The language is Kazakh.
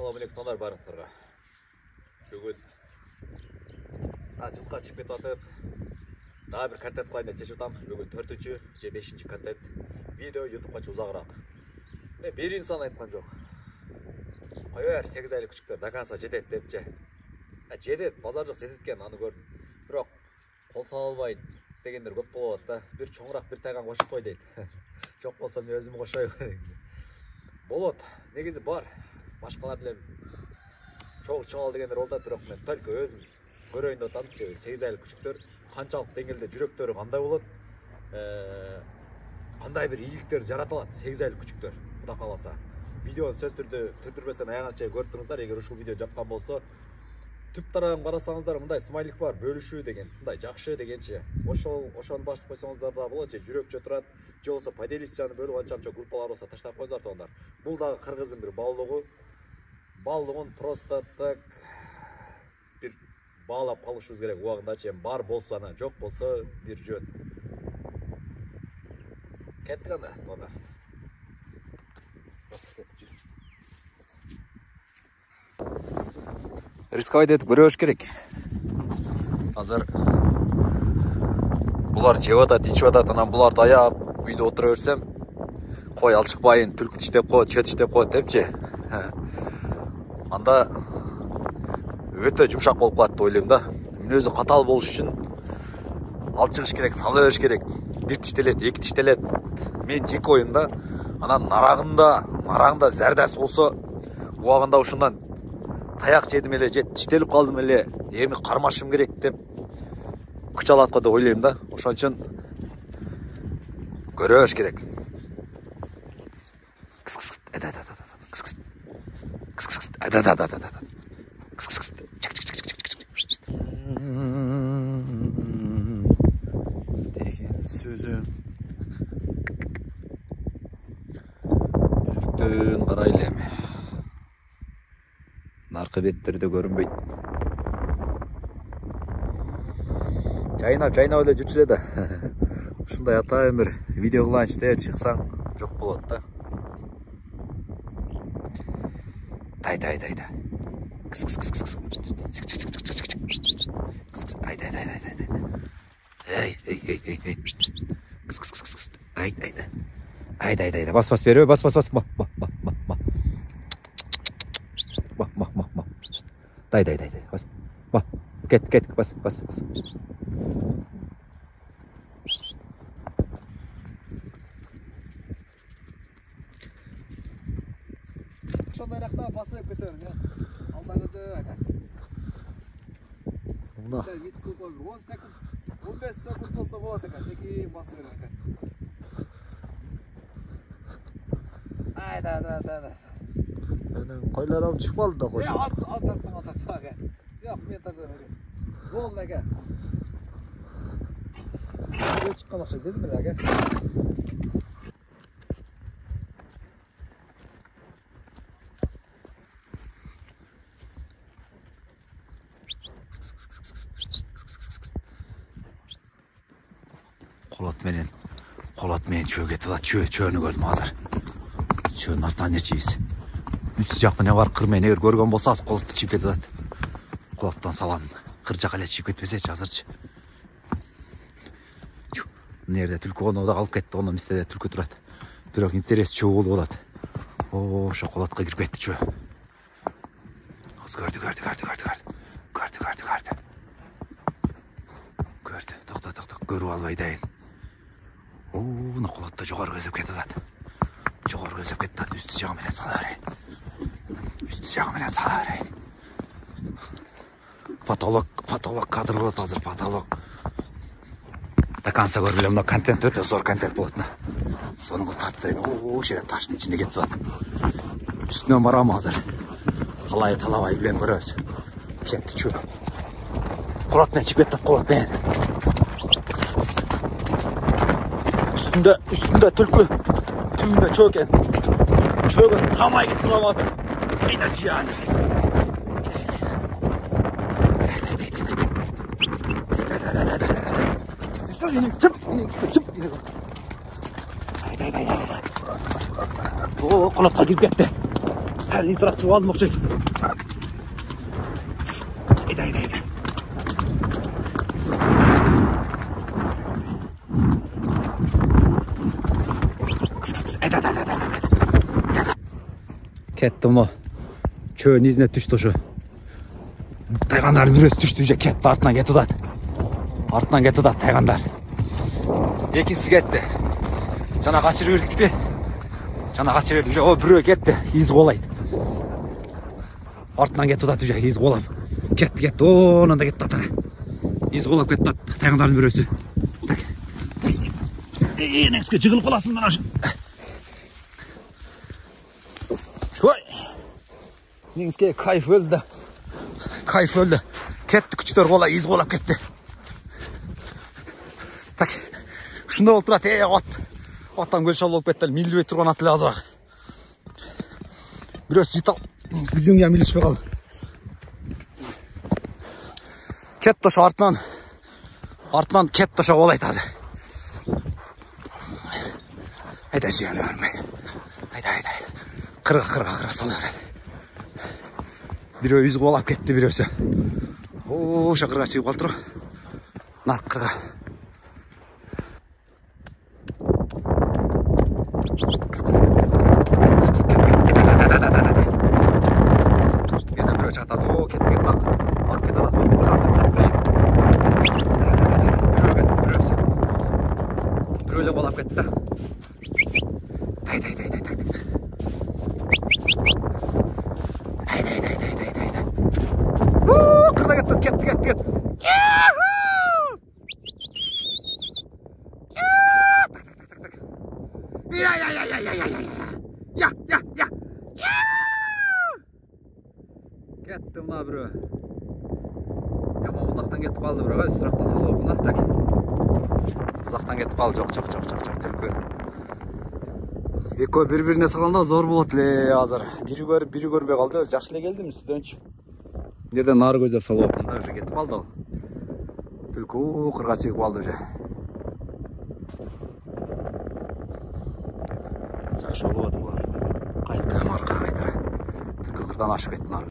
Assalamualaikum barыңыздарга. Бүгін жылға чыгып кетип атып, дагы бир контент кылайын деп чечип атам. Бүгүн 4-чү же 5-чи контент видео YouTubeга узагыраак. Мен бир инсан айткан жок. Кое бер 8 айлык күчүктөр до конца жетет депчи. Жетет, базар жок жетет экен, аны көрдүм. Бирок кол сала албайт дегендер көп болот да. Бир чоңураак бир тайган кошуп кой дейт. Жок болсо мен өзүм кошоюм. Болот, негизи бар. Башкалар билем чогуу чыгал дегендер болот, бирок мен только өзүм көрөйүн деп атам. 8 айлык күчүктөр канчалык деңгээлде жүрөктөрү кандай болот, кандай бир ийгиликтер жаратылат 8 айлык күчүктөр. Кудай кааласа, видеону сөз түрдө түрдүрбөстөн аяганча көрүп туруңуздар. Эгер ушул видео жаккан болсо, түп тарабын карасаңыздар, мындай смайлик бар, бөлүшүү деген, мындай жакшы дегенчи. Ошону басып койсоңуздар да болот, же жүрөкчө турат, же болсо поделистчаны бөлүп анча-мынча группалар болсо таштап коюңуздар тоондар. Бул дагы кыргыздын бир баалугу. Баалыгын просто так бир баалап калышыбыз керек убагында. Чейин бар болсо анан, жок болсо бир жөн. Кеттик анда, тоондар. Рисковать этип көрөбүш керек. Азыр булар жеп атат, ичип атат, анан буларды аяп үйдө отура берсем, кой алчыкпайын, түлкү тиштеп коет, чөт тиштеп коет депчи. Анда өтө жумшак болуп калат деп ойлойм да. Мүнөзү катал болуш үчүн алчыгыш керек, сала бериш керек. Бир тиштелет, эки тиштелет. Мен жеке оюмда, анан нарагында зардасы болсо, убагында ушундан таяк жедим эле, же тиштелип калдым эле, эми кармашым керек деп күч алат го деп ойлойм да. Ошон үчүн көрөш керек. Деген сөзү түздүктөн карайлы эми. Наркы беттерде көрүнбөйт. Жайнап эле жүрчү эле да. Ушундай атайын бир видео кылайынчы деп чыксаң жок болот да. Дай. Ай. Бас бербе, бас. Дай. Бас. Кет, бас. Ошондайракта басып кетөм, алдыңызды ака. Мында 10 секунд, 15 секунд болсо болот ака, секин басып берем ака. Айда. Менин койларым чыгып калды да кошо. Алтартсаң ака. Жок, мен тартам ака. Болду ака. Сиз чыккан акча дедим эле ака. Колот менен чөө кетип атат. Чөөнү көрдүм азыр. Чөөнүн артынан нечебиз. Үстү жак менен бар кыр менен эгер көргөн болсаңыз, колотду чийип кетип атат. Колоттон салам. Кыр жак эле чийип кетпесечи азырчы. Мына жерде түлкү конууда калып кетти, оно мистеде түлкү турат. Бирок интерес чөө болуп атат. Ошо колотко кирип кетти чөө. Кыз көрдү. Көрүп албай дайын. Мына колотто жогору көзөп кетип атат. Үстү жагы менен сала берейин. Потолок кадр болот азыр, потолок. До конца көргүлө, мына контент өтө зор контент болот. Сонун тартып берейин. Ошол жерде таштын ичинде кетип атат. Үстүнөн барам азыр. Талабай билем көрөбүз. Кепти чөө. Колот менен чип кетип, колот менен. Üstünde түлкү, түбүндө чөө экен. Чөөгө тамай кетип атат. Айда жан. Колотко кирип кетти. Итрақ шығып алдым оқшайды. Айда. Кетті мұ. Чөйін ізіне түшті ұшы. Тайғандарын бүресі түшті уже кетті, артынан кетті ұдады. Тайғандар. Екінсіз кетті. Жана қачыры өрдік бе? Жана қачыры өрдік. О, бүрі кетті, езі қолайды. Артынан кетті ұдады уже, езі қолап. Кетті. О, онанда кетті атана. Езі қолап кетті, тайғандарын бүресі. Нәңізге жығылып қаласын мына үшін. Неңізге кайф өлді. Кетті күчтер қола, езі қолап кетті. Так, шында ол тұрат, аттан көл шал болып кетті, милдібет тұрған аттылы азырақ. Бірөз житал, біздің я милдішпе қалды. Кетті оша артынан кетті оша олайды азы. Айда жиғаны өрмей. Айда. Қырға сол өреді. Бірөө үйіз қолап кетті бірөсі. О, шақырға шығып қалдыр. Нар қырға. Ертен бірөө чатасың. О, кетті бақ. Ат кетті. Бірөйлі қолап кетті. Дай. Қырда кетті. Кетті мұна бірі. Яма ұзақтан кетіп қалды бірі. Үстірақтан салып оқына. Ұзақтан кетіп қалды. Жоқ. Түлкі. Екеуі бір-біріне салғанда зор болады ле азыр. Бірі көрбей қалды. Жақшылы келдім үстіденші. Нерден нары көзіп салып оқында. Уже кетіп қалды ол. Түлкі қырға шығып қалды уже. Жақшы олуады бұл. Қайттығым арқа қайтыры. Түлкі қырдан ашып кетті нары.